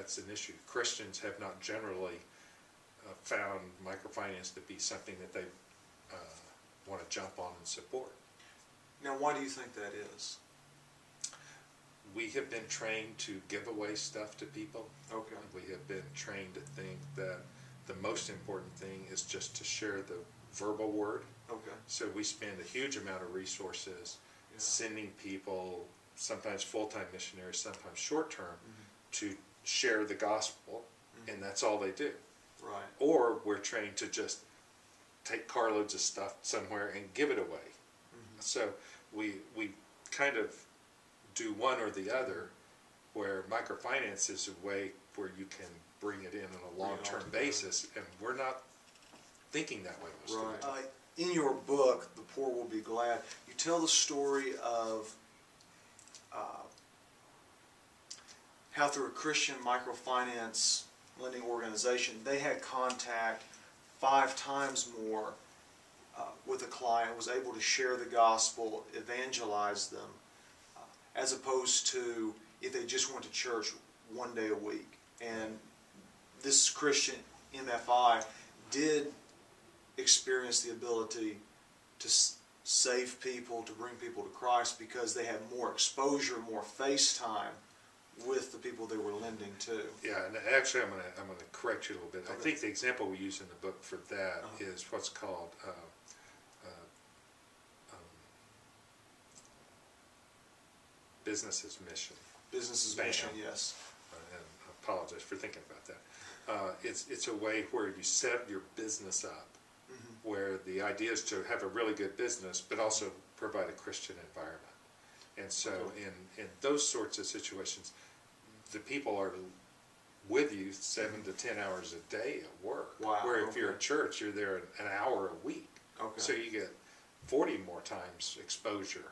that's an issue. Christians have not generally found microfinance to be something that they want to jump on and support. Now, why do you think that is? We have been trained to give away stuff to people. Okay. We have been trained to think that the most important thing is just to share the verbal word. Okay. So we spend a huge amount of resources sending people, sometimes full-time missionaries, sometimes short-term, to share the gospel, and that's all they do. Right. Or we're trained to just take carloads of stuff somewhere and give it away. So we kind of do one or the other, where microfinance is a way where you can bring it in on a long-term basis, and we're not thinking that way. Right. In your book, The Poor Will Be Glad, you tell the story of how through a Christian microfinance lending organization, they had contact 5 times more with a client, was able to share the gospel, evangelize them, as opposed to if they just went to church one day a week. And this Christian MFI did experience the ability to save people, to bring people to Christ, because they had more exposure, more face time with the people they were lending to. Yeah, and actually I'm gonna correct you a little bit. Okay. I think the example we use in the book for that is what's called Business's Mission. Business's Mission, yes. And I apologize for thinking about that. It's a way where you set your business up, where the idea is to have a really good business, but also provide a Christian environment. And so in those sorts of situations, the people are with you 7 to 10 hours a day at work. Wow. Where if you're at church, you're there an hour a week. Okay. So you get 40 more times exposure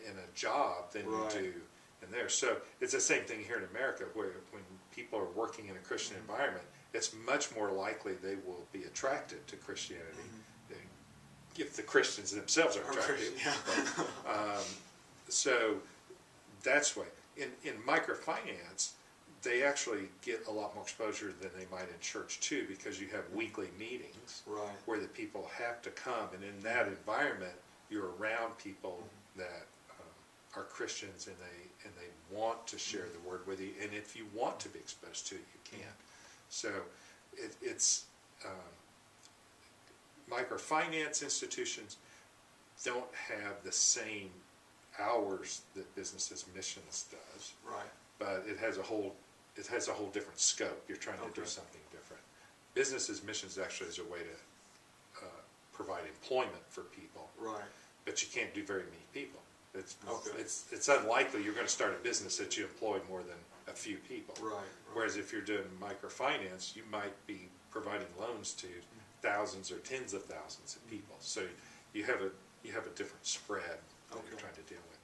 in a job than you do in there. So it's the same thing here in America, where when people are working in a Christian environment, it's much more likely they will be attracted to Christianity if the Christians themselves are attractive. So that's why in microfinance, they actually get a lot more exposure than they might in church too, because you have weekly meetings where the people have to come, and in that environment, you're around people that are Christians, and they want to share the word with you, and if you want to be exposed to it, you can. So it's microfinance institutions don't have the same hours that Business's Missions does, but it has a whole different scope. You're trying to do something different. Business's Missions actually is a way to provide employment for people, but you can't do very many people. It's unlikely you're going to start a business that you employ more than a few people. Whereas if you're doing microfinance, you might be providing loans to thousands or tens of thousands of people. So you have a different spread that you're trying to deal with.